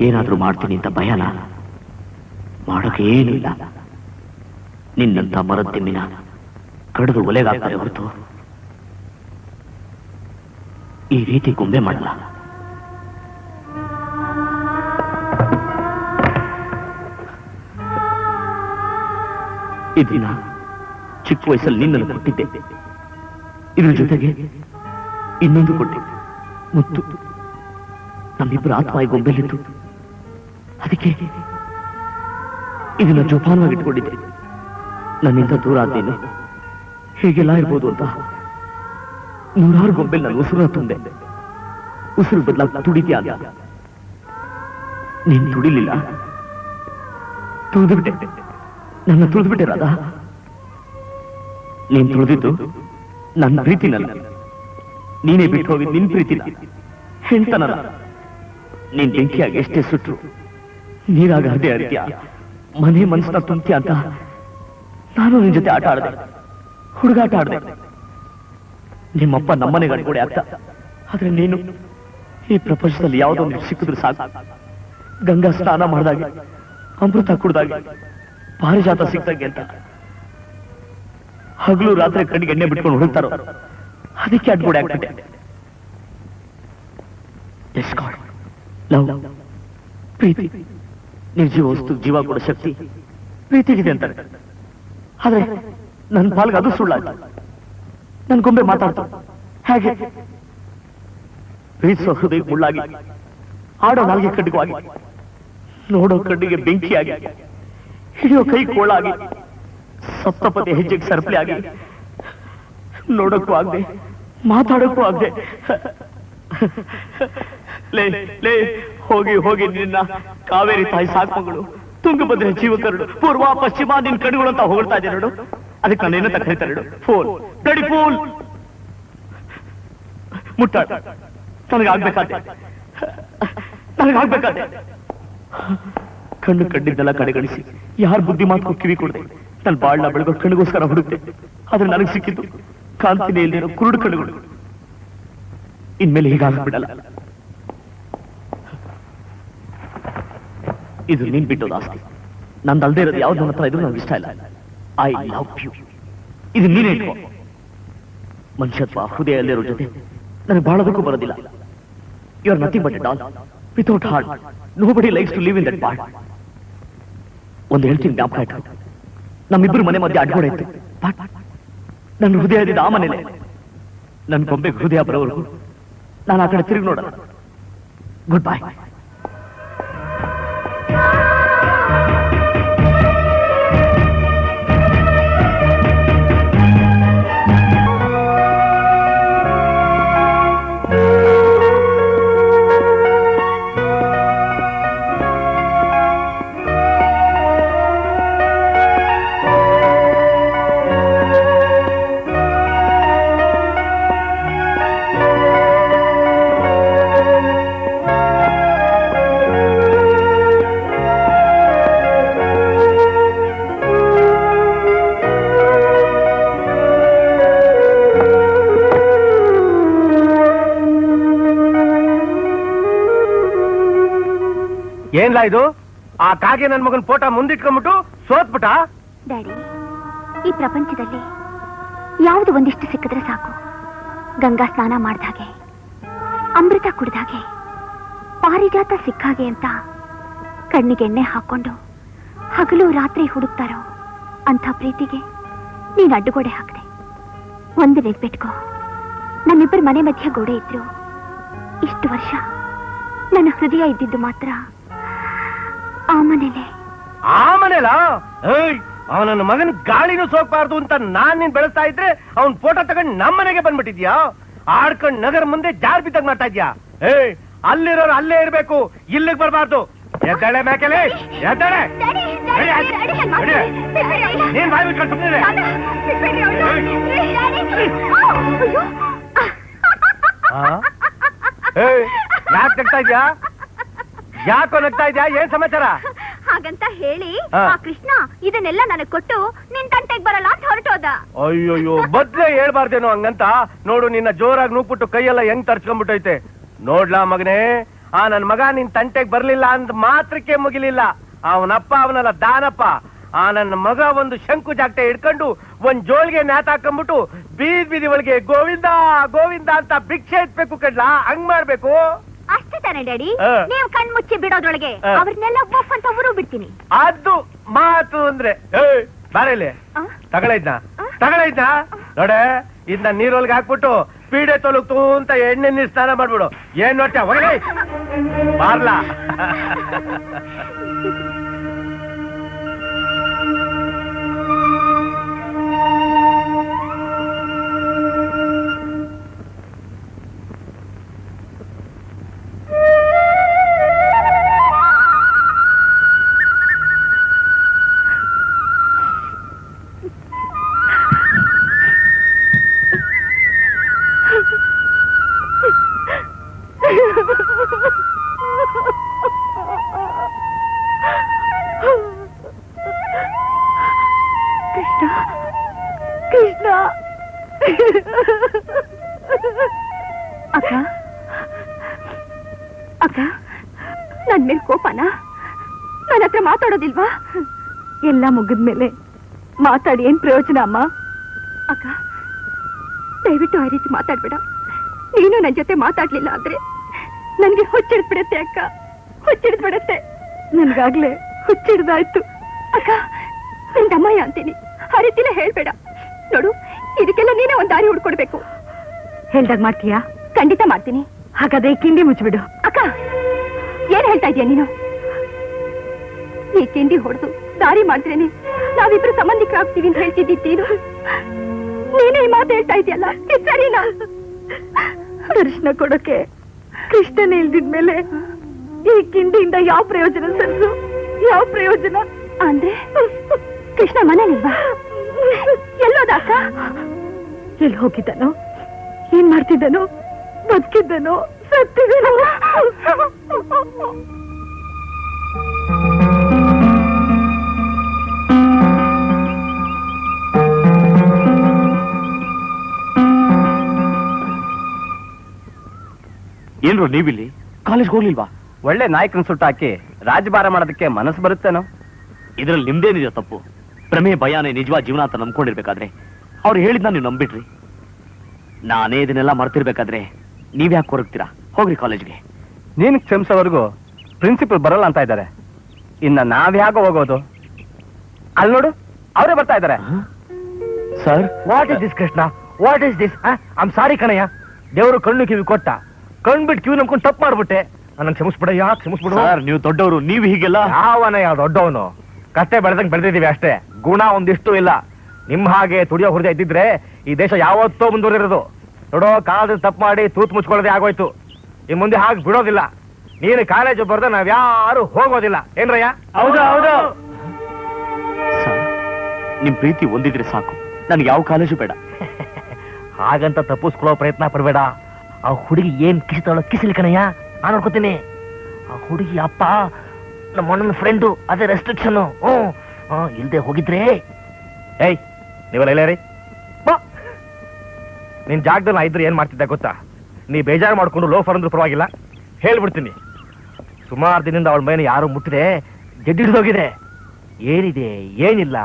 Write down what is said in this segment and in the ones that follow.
ಏನಾದ್ರೂ ಮಾಡ್ತೀನಿ ಅಂತ ಭಯನ? ಮಾಡೋಕೆ ಏನೂ ಇಲ್ಲ. ನಿನ್ನಂತ ಮರದ್ದಿಮ್ಮಿನ ಕಡಿದು ಒಲೆಗಾಗ್ತಾರೆ ಹೊರತು ಈ ರೀತಿ ಗೊಂಬೆ ಮಾಡಲ್ಲ. ಇದನ್ನ ಚಿಕ್ಕ ವಯಸ್ಸಲ್ಲಿ ನಿನ್ನನ್ನು ಕೊಟ್ಟಿದ್ದೆ. ಇದ್ರ ಜೊತೆಗೆ ಇನ್ನೊಂದು ಕೊಟ್ಟೆ, ಮುತ್ತು. ನಮ್ಮಿಬ್ಬರ ಆತ್ಮ ಈ ಗೊಂಬೆಲಿತ್ತು. ಅದಕ್ಕೆ ಇದನ್ನ ಜೋಪಾನವಾಗಿ ಇಟ್ಕೊಂಡಿದ್ದೆ. ನನ್ನಿಂದ ದೂರ ಆದೇನು ಹೀಗೆಲ್ಲ ಇರ್ಬೋದು ಅಂತ ನೂರಾರು ಗೊಂಬೆಲ್ ನಾನು ಉಸಿರು ತುಂದೆ. ಉಸಿರು ಬದಲಾಗಿ ತುಡಿದ್ಯಾ ಅಂತ. ನೀನ್ ತುಡಿಲಿಲ್ಲ, ತುಳಿದು ಬಿಟ್ಟೆ. ನನ್ನ ತುಳಿದು ರಾಧಾ. ನೀನ್ ತುಳಿದಿದ್ದು ನನ್ನ ಪ್ರೀತಿನಲ್ಲ, ನೀನೇ ಬಿಟ್ಟು ಹೋಗಿ ನಿನ್ ಪ್ರೀತಿನ, ಹೆಣ್ತನಲ್ಲ. ನೀನ್ ಬೆಂಕಿಯಾಗಿ ಎಷ್ಟೇ ಸುಟ್ರು ನೀರಾಗ ಹರಿದೆ ಹರಿದ್ಯಾ, ಮನೆ ಮನಸ್ಸನ್ನ ತುಂಬ್ತೀಯ ಅಂತ ನಾನು ನಿನ್ ಜೊತೆ ಆಟ ಆಡ್ದೆ, ಹುಡುಗಾಟ ಆಡ್ದೆ. ನಿಮ್ಮಪ್ಪ ನಮ್ಮನೆಗೆ ಅಡ್ಗೋಡೆ ಆಗ್ತಾ. ಆದ್ರೆ ನೀನು ಈ ಪ್ರಪಂಚದಲ್ಲಿ ಯಾವುದೊಂದು ಸಿಕ್ಕಿದ್ರು ಸಾಕು. ಗಂಗಾ ಸ್ನಾನ ಮಾಡಿದಾಗೆ, ಅಮೃತ ಕುಡ್ದಾಗೆ, ಪಾರಿಜಾತ ಸಿಕ್ತಾಗೆ ಅಂತ ಹಗಲು ರಾತ್ರಿ ಕಣ್ಣಿಗೆ ಎಣ್ಣೆ ಬಿಟ್ಕೊಂಡು ಹುಡುಕ್ತಾರೋ, ಅದಕ್ಕೆ ಅಡ್ಗೋಡೆ ಆಗ್ಬಿಟ್ಟೆ. ಲವ್, ಪ್ರೀತಿ, ನಿರ್ಜೀವ ವಸ್ತು ಜೀವ ಕೊಡೋ ಶಕ್ತಿ ಪ್ರೀತಿಗಿದೆ ಅಂತಾರೆ. ಆದ್ರೆ ನನ್ನ ಪಾಲ್ಗೆ ಅದು ಸುಳ್ಳಾಗ. ನನ್ ಗೊಂಬೆ ಮಾತಾಡ್ತು ಹೇಗೆ? ಪ್ರೀತಿಸೋ ಹೃದಯ ಮುಳ್ಳಾಗಿ, ಆಡೋ ನಾಲ್ಗೆ ಕಡ್ಡಿಗಾಗಿ, ನೋಡೋ ಕಣ್ಣಿಗೆ ಬೆಂಕಿಯಾಗಿ, ಹಿಡಿಯೋ ಕೈ ಕೋಳಾಗಿ, ಸಪ್ತಪದಿ ಹೆಜ್ಜೆಗೆ ಸರಪಳಿ ಆಗಿ, ನೋಡೋಕ್ಕೂ ಆಗದೆ ಮಾತಾಡೋಕ್ಕೂ ಆಗದೆ. ಲೇ ಲೇ ಹೋಗಿ ಹೋಗಿ ನಿನ್ನ ಕಾವೇರಿ ತಾಯಿ ಸಾಕ್ಮಗಳು, ತುಂಗಭದ್ರೆ ಜೀವಕರುಡು, ಪೂರ್ವ ಪಶ್ಚಿಮ ನಿನ್ ಕಡುಗಳು ಅಂತ ಹೊಗಳ್ತಾ ಇದ್ದೆ ನೋಡು. ಅದಕ್ಕೆ ನಾನು ಏನಂತ ಕರೀತಾರೆ ನೋಡು, ಫೋಲ್ ರೆಡಿ ಫೋಲ್. ಮುಟ್ಟಾಡ ನನಗಾಗ್ಬೇಕಾದೆ, ನನಗಾಗ್ಬೇಕಾದೆ. ಕಣ್ಣು ಕಂಡಿದ್ದೆಲ್ಲ ಕಡೆಗಣಿಸಿ ಯಾರು ಬುದ್ಧಿ ಮಾತು ಕಿವಿ ಕೊಡದೆ ನನ್ನ ಬಾಳ್ನ ಬೆಳಗೋ ಕಣ್ಣಿಗೋಸ್ಕರ ಹುಡುಕ್ತೆ. ಆದ್ರೆ ನನಗೆ ಸಿಕ್ಕಿದ್ದು ಕಾಂತಿನೇ ಇಲ್ದಿರೋ ಕುರುಡು ಕಣ್ಣುಗಳು. ಇನ್ಮೇಲೆ ಹೀಗಾಗ್ಬಿಡಲ್ಲ. ಇದು ನೀನ್ ಬಿಟ್ಟೋದು ಆಸ್ತಿ, ನಂದಲ್ದೇ ಇರೋದು ಯಾವ್ದು ನನ್ನ ಹತ್ರ ಇದ್ರು ನನಗೆ ಇಷ್ಟ ಇಲ್ಲ. I love you. ಇದು ನೀನೇ ಇಟ್ಕೋ. ಮನುಷ್ಯತ್ವ ಹೃದಯ ಅಲ್ಲಿರೋ ಜೊತೆ ನನಗೆ ಬಾಳೋದಕ್ಕೂ ಬರೋದಿಲ್ಲ. You are nothing but a doll without heart. Nobody likes to live in that part. ಒಂದು ಹೇಳ್ತೀನಿ ಜ್ಞಾಪಕ ಇಟ್ಟು, ನಮ್ಮಿಬ್ಬರು ಮನೆ ಮಧ್ಯೆ ಅಡ್ಗೋಡೆ ಇತ್ತು. ನನ್ನ ಹೃದಯದಿಂದ ಆ ಮನೇಲೆ ನನ್ನ ಗೊಂಬೆಗೆ ಹೃದಯ ಬರೋವರೆಗೂ ನಾನು ಆ ಕಡೆ ತಿರುಗಿ ನೋಡಲ್ಲ. Good bye. ಏನ್ಲಾ ಇದು? ಆ ಕಾಗೆ ನನ್ ಮಗನ್ ಫೋಟೋ ಮುಂದಿಟ್ಕೊಂಡ್ಬಿಟ್ಟು ಸೋತ್ಬಿಟ್ಟ. ಡ್ಯಾಡಿ, ಈ ಪ್ರಪಂಚದಲ್ಲಿ ಯಾವುದು ಒಂದಿಷ್ಟು ಸಿಕ್ಕಿದ್ರೆ ಸಾಕು. ಗಂಗಾ ಸ್ನಾನ ಮಾಡ್ದಾಗೆ, ಅಮೃತ ಕುಡ್ದಾಗೆ, ಪಾರಿಜಾತ ಸಿಕ್ಕಾಗೆ ಅಂತ ಕಣ್ಣಿಗೆ ಎಣ್ಣೆ ಹಾಕೊಂಡು ಹಗಲು ರಾತ್ರಿ ಹುಡುಕ್ತಾರೋ ಅಂಥ ಪ್ರೀತಿಗೆ ನೀನು ಅಡ್ಡುಗೋಡೆ ಹಾಕ್ದೆ. ಒಂದು ನೆನ್ಪಿಟ್ಕೋ, ನಮ್ಮಿಬ್ಬರ ಮನೆ ಮಧ್ಯ ಗೋಡೆ ಇದ್ರು ಇಷ್ಟು ವರ್ಷ ನನ್ನ ಹೃದಯ ಇದ್ದಿದ್ದು ಮಾತ್ರ ಆ ಮನೇಲೆ. ಆ ಮನೇಲ ಅವನ ಮಗನ ಗಾಳಿನೂ ಸೋಕ್ಬಾರ್ದು ಅಂತ ನಾನ್ ನೀನ್ ಬೆಳೆಸ್ತಾ ಇದ್ರೆ ಅವನ್ ಫೋಟೋ ತಗೊಂಡ್ ನಮ್ಮನೆಗೆ ಬಂದ್ಬಿಟ್ಟಿದ್ಯಾ? ಆಡ್ಕೊಂಡ್ ನಗರ ಮುಂದೆ ಜಾರ್ ಬಿದ್ದಾಗ ಮಾಡ್ತಾ ಇದ್ಯಾ? ಅಲ್ಲಿರೋರು ಅಲ್ಲೇ ಇರ್ಬೇಕು, ಇಲ್ಲಿಗೆ ಬರ್ಬಾರ್ದು. ಎದ್ದಾಳೆ ಮೇಕೆಲೆ, ಎದ್ದಾಳೆ. ನೀನ್ ಬಾಯಿ ಬಿಟ್ಕೊಂಡು ಸುಮ್ಮನೆ ಯಾಕೆ ನಗ್ತಾ ಇದ್ಯಾ? ಯಾಕೋ ನಗ್ತಾ ಇದ್ಯಾ? ಏನ್ ಸಮಾಚಾರ? ಹಾಗಂತ ಹೇಳಿ ಆ ಕೃಷ್ಣ ಇದನ್ನೆಲ್ಲ ನನಗ್ ಕೊಟ್ಟು ನಿನ್ ತಂಟೆಗ್ ಬರಲ್ಲ ಅಂತ ಹೊರಟೋದ. ಅಯ್ಯೋಯ್ಯೋ, ಬದ್ಲೆ ಹೇಳ್ಬಾರ್ದೇನೋ ಹಂಗಂತ. ನೋಡು ನಿನ್ನ ಜೋರಾಗಿ ನೂಕ್ಬಿಟ್ಟು ಕೈಯೆಲ್ಲ ಹೆಂಗ್ ತರ್ಚ್ಕೊಂಡ್ಬಿಟ್ಟೈತೆ. ನೋಡ್ಲಾ ಮಗನೇ, ಆ ನನ್ ಮಗ ನಿನ್ ತಂಟೆಗೆ ಬರ್ಲಿಲ್ಲ ಅಂದ್ ಮಾತ್ರಕ್ಕೆ ಮುಗಿಲಿಲ್ಲ. ಅವನಪ್ಪ ಅವನಲ್ಲ ದಾನಪ್ಪ. ಆ ನನ್ನ ಮಗ ಒಂದು ಶಂಕು ಜಾಗಟೆ ಹಿಡ್ಕೊಂಡು ಒಂದ್ ಜೋಳಿಗೆ ನ್ಯಾತಾಕೊಂಡ್ಬಿಟ್ಟು ಬೀದಿ ಒಳಗೆ ಗೋವಿಂದ ಗೋವಿಂದ ಅಂತ ಭಿಕ್ಷೆ ಎತ್ಬೇಕು ಕಡ್ಲಾ. ಹಂಗ್ ಮಾಡ್ಬೇಕು. ಅಷ್ಟೇ ತಾನೆ ಡ್ಯಾಡಿ, ನೀವು ಕಣ್ ಮುಚ್ಚಿ ಬಿಡೋದ್ರೊಳಗೆ ಅವ್ರನ್ನೆಲ್ಲ ಒಫ್ ಅಂತ ಊರು ಬಿಡ್ತೀನಿ. ಅದು ಮಾತು ಅಂದ್ರೆ ಬಾರಲ್ಲಿ ತಗೊಳೈದ್ನ ನೋಡೆ, ಇದನ್ನ ನೀರೊಳಗೆ ಹಾಕ್ಬಿಟ್ಟು ಪೀಡೆ ತೊಲಗ್ತು ಅಂತ ಎಣ್ಣೆ ನೀರು ಸ್ನಾನ ಮಾಡ್ಬಿಡು. ಏನ್ ನೋಡ್ತೀಯ ಹೊರಗೆ ಬಾರ್ಲಾ. ಕೃಷ್ಣ ಅಕ್ಕ ಅಕ್ಕ, ನನ್ ಮೇಲೆ ಕೋಪನ? ನನ್ನ ಹತ್ರ ಮಾತಾಡೋದಿಲ್ವಾ? ಎಲ್ಲ ಮುಗಿದ್ಮೇಲೆ ಮಾತಾಡಿ ಏನ್ ಪ್ರಯೋಜನ ಅಮ್ಮ? ಅಕ್ಕ ದಯವಿಟ್ಟು ಆ ರೀತಿ ಮಾತಾಡ್ಬೇಡ. ನೀನು ನನ್ನ ಜೊತೆ ಮಾತಾಡ್ಲಿಲ್ಲ ಅಂದ್ರೆ ನನ್ಗೆ ಹುಚ್ಚಿಡ್ಬಿಡತ್ತೆ ಅಕ್ಕ, ಹುಚ್ಚಿಡ್ಬಿಡತ್ತೆ. ನನ್ಗಾಗ್ಲೇ ಹುಚ್ಚಿಡ್ದಾಯ್ತು ಅಕ್ಕ. ನಿನ್ ತಮ್ಮಯ್ಯ ಅಂತೀನಿ, ಆ ರೀತಿಲೇ ಹೇಳ್ಬೇಡ. ನೋಡು, ಇದಕ್ಕೆಲ್ಲ ನೀನೇ ಒಂದ್ ದಾರಿ ಹುಡ್ಕೊಡ್ಬೇಕು. ಹೇಳ್ದಾಗ ಮಾಡ್ತೀಯಾ? ಖಂಡಿತ ಮಾಡ್ತೀನಿ. ಹಾಗಾದ್ರೆ ಕಿಂಡಿ ಮುಚ್ಚಿಬಿಡು. ಅಕ್ಕ ಏನ್ ಹೇಳ್ತಾ ಇದೀಯ ನೀನು? ಈ ಕಿಂಡಿ ಹೊಡೆದು ದಾರಿ ಮಾಡಿದ್ರೇನೆ ನಾವಿಬ್ರು ಸಂಬಂಧಿಕರಾಗ್ತೀವಿ ಅಂತ ಹೇಳ್ತಿದ್ದೀನು. ನೀನೇ ಈ ಮಾತು ಹೇಳ್ತಾ ಇದೆಯಲ್ಲ, ಸರಿನಾ? ದರ್ಶನ ಕೊಡೋಕೆ ಕೃಷ್ಣನೇ ಇಲ್ದಿದ್ಮೇಲೆ ಈ ಕಿಂಡಿಯಿಂದ ಯಾವ ಪ್ರಯೋಜನ ಸರ್? ಯಾವ ಪ್ರಯೋಜನ ಅಂದ್ರೆ? ಕೃಷ್ಣ ಮನೇಲಿಲ್ವಾ? ಎಲ್ಲೋದ ಅಕ್ಕ? ಎಲ್ಲಿ ಹೋಗಿದ್ದಾನೋ? ಏನ್ ಮಾಡ್ತಿದ್ದಾನೋ? ಬದುಕಿದ್ದಾನೋ ಸತ್ತಿದ್ದಾನೋ? ಏನ್ರು ನೀವಿಲ್ಲಿ? ಕಾಲೇಜ್ ಹೋಗ್ಲಿಲ್ವಾ? ಒಳ್ಳೆ ನಾಯಕನ ಸುಟ್ಟು ಹಾಕಿ ರಾಜಭಾರ ಮಾಡೋದಕ್ಕೆ ಮನಸ್ಸು ಬರುತ್ತೇನೋ? ಇದ್ರಲ್ಲಿ ನಿಮ್ದೇನಿದೆ ತಪ್ಪು? ಪ್ರಮೇಯ ಭಯಾನೇ ನಿಜವಾದ ಜೀವನ ಅಂತ ನಂಬ್ಕೊಂಡಿರ್ಬೇಕಾದ್ರೆ ಅವ್ರು ಹೇಳಿದ್ನ ನೀವು ನಂಬಿಟ್ರಿ. ನಾನೇ ಇದನ್ನೆಲ್ಲ ಮರ್ತಿರ್ಬೇಕಾದ್ರೆ ನೀವ್ಯಾಕೆ ಕೊರಗ್ತೀರಾ? ಹೋಗ್ರಿ ಕಾಲೇಜ್ಗೆ. ನೀನು ಕ್ಷಮಿಸೋವರೆಗೂ ಪ್ರಿನ್ಸಿಪಲ್ ಬರಲ್ಲ ಅಂತ ಇದ್ದಾರೆ. ಇನ್ನ ನಾವ್ಯಾಗ ಹೋಗೋದು? ಅಲ್ಲಿ ನೋಡು, ಅವರೇ ಬರ್ತಾ ಇದ್ದಾರೆ. Sir, what is this Krishna? What is this? I'm sorry ಕಣಯ್ಯ. ದೇವರು ಕಣ್ಣು ಕಿವಿ ಕೊಟ್ಟ, ಕಣ್ಬಿಟ್ಟು ಕಿವಿ ನಂಬ್ಕೊಂಡು ತಪ್ಪು ಮಾಡ್ಬಿಟ್ಟೆ. ನನ್ನ ಕ್ಷಮಿಸ್ಬಿಡಯ್ಯ, ಕ್ಷಮಿಸ್ಬಿಡು. ಸರ್, ನೀವು ದೊಡ್ಡವರು, ನೀವು ಹೀಗೆಲ್ಲ. ಯಾವನಯ್ಯ ದೊಡ್ಡವನು? ಕಷ್ಟೇ ಬೆಳೆದಂಗೆ ಬೆಳೆದಿದ್ದೀವಿ ಅಷ್ಟೇ. ಗುಣ ಒಂದಿಷ್ಟು ಇಲ್ಲ. ನಿಮ್ ಹಾಗೆ ತುಡಿಯೋ ಹುರಿದ ಇದ್ದಿದ್ರೆ ಈ ದೇಶ ಯಾವತ್ತೋ ಮುಂದುವರಿರೋದು. ನೋಡೋ, ಕಾಲದಲ್ಲಿ ತಪ್ಪು ಮಾಡಿ ತೂತ್ ಮುಚ್ಕೊಳ್ಳೋದೇ ಆಗೋಯ್ತು. ಈ ಮುಂದೆ ಹಾಗೆ ಬಿಡೋದಿಲ್ಲ. ನೀನು ಕಾಲೇಜ್ ಬರ್ದ ನಾವ್ಯಾರು ಹೋಗೋದಿಲ್ಲ. ಏನ್ರಯ್ಯ? ಹೌದು ಹೌದು. ನಿಮ್ ಪ್ರೀತಿ ಒಂದಿದ್ರೆ ಸಾಕು, ನನ್ಗೆ ಯಾವ ಕಾಲೇಜು ಬೇಡ. ಹಾಗಂತ ತಪ್ಪಿಸ್ಕೊಳ್ಳೋ ಪ್ರಯತ್ನ ಪಡ್ಬೇಡ. ಆ ಹುಡುಗಿ ಏನ್ ಕಿಸಿತಾಳೋ ಕಿಸಿಲಿ ಕಣಯ್ಯ, ನಾನು ನೋಡ್ಕೋತೀನಿ. ಆ ಹುಡುಗಿ ಅಪ್ಪ ನಮ್ಮ ಅಣ್ಣನ ಫ್ರೆಂಡು, ಅದೇ ರೆಸ್ಟ್ರಿಕ್ಷನ್. ಇಲ್ದೆ ಹೋಗಿದ್ರೆ ಏಯ್ ನೀವೆಲ್ಲ ಇಲ್ಲ ರೀ ಬಾ. ನಿನ್ ಜಾಗದಲ್ಲಿ ನಾ ಇದ್ರೆ ಏನ್ ಮಾಡ್ತಿದ್ದೆ ಗೊತ್ತಾ? ನೀ ಬೇಜಾರು ಮಾಡ್ಕೊಂಡು ಲೋಫರ್ ಅಂದ್ರೂ ಪರವಾಗಿಲ್ಲ, ಹೇಳ್ಬಿಡ್ತೀನಿ. ಸುಮಾರು ದಿನದಿಂದ ಅವಳ ಮೇಲೆ ಯಾರು ಮುಟ್ಟಿದೆ ಜಡ್ಡಿಡ್ದೋಗಿದೆ. ಏನಿದೆ ಏನಿಲ್ಲ,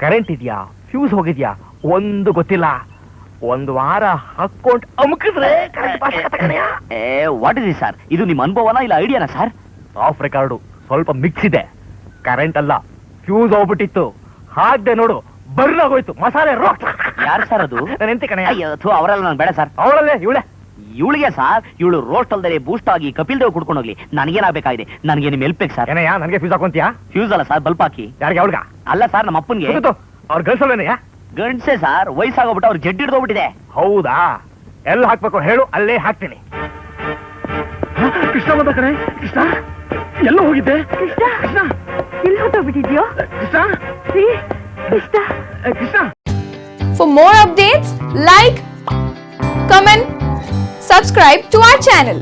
ಕರೆಂಟ್ ಇದೆಯಾ, ಫ್ಯೂಸ್ ಹೋಗಿದ್ಯಾ ಒಂದು ಗೊತ್ತಿಲ್ಲ. ಒಂದು ವಾರ ಹಾಕೊಂಡು ಅಮುಕಿದ್ರೆ ವಾಟ್ ಇಸ್ ಸರ್? ಇದು ನಿಮ್ಮ ಅನುಭವನ ಇಲ್ಲ ಐಡಿಯಾನ ಸರ್? ಆಫ್ ರೆಕಾರ್ಡು ಸ್ವಲ್ಪ ಮಿಕ್ಸ್ ಇದೆ. ಕರೆಂಟ್ ಅಲ್ಲ, ಫ್ಯೂಸ್ ಹೋಗ್ಬಿಟ್ಟಿತ್ತು. ಹಾಕ್ದೆ ನೋಡು, ಬರ್ಲಾಗೋಯ್ತು. ಮಸಾಲೆ ರೋಕ್. ಯಾರು ಸರ್ ಅದು? ನಾನು ಎಂತ ಕಣೆ? ಅವರೆಲ್ಲ ನಾನು ಬೇಡ ಸರ್. ಅವಳಲ್ಲೇ ಇವಳೆ. ಇವಳಿಗೆ ಸರ್, ಇವಳು ರೋಸ್ಟ್ ಅಲ್ದರೆ ಬೂಸ್ಟ್ ಆಗಿ ಕಪಿಲ್ ದೇವ್ ಕುಡ್ಕೊಂಡು ಹೋಗ್ಲಿ. ನನಗೇನಾಗಬೇಕಾಗಿದೆ? ನನಗೆ ನಿಮ್ ಹೆಲ್ಪ್ ಬೇಕು ಸರ್. ಏನಯ್ಯ ನನಗೆ ಫ್ಯೂಸ್ ಹಾಕೊಂತೀಯಾ? ಫ್ಯೂಸ್ ಅಲ್ಲ ಸರ್, ಬಲ್ಪ್ ಹಾಕಿ. ಯಾರಿಗೆ? ಅವಳ್ಗ? ಅಲ್ಲ ಸರ್, ನಮ್ಮ ಅಪ್ಪನ್ಗೆ. ಅವ್ರ ಗಲ್ಸಲ್ವೇನಯ್ಯ? ಗಂಡ್ಸೆ ಸರ್, ವಯಸ್ಸಾಗೋಗ್ಬಿಟ್ಟು ಅವ್ರು ಜಡ್ಡಿ ಹಿಡ್ದೋಗ್ಬಿಟ್ಟಿದೆ. ಹೌದಾ? ಎಲ್ಲ ಹಾಕ್ಬೇಕು ಹೇಳು, ಅಲ್ಲೇ ಹಾಕ್ತೀನಿ. ಕೃಷ್ಣ ಬಂದ ಕಣೆ. ಕೃಷ್ಣ ಎಲ್ಲ ಹೋಗಿದ್ದೆ? ಕೃಷ್ಣ ಕೃಷ್ಣ ಎಲ್ಲಿ ಹೊಟ್ಟೋಗ್ಬಿಟ್ಟಿದ್ಯೋ? Krishna Krishna Krishna. For more updates, like, comment, subscribe to our channel.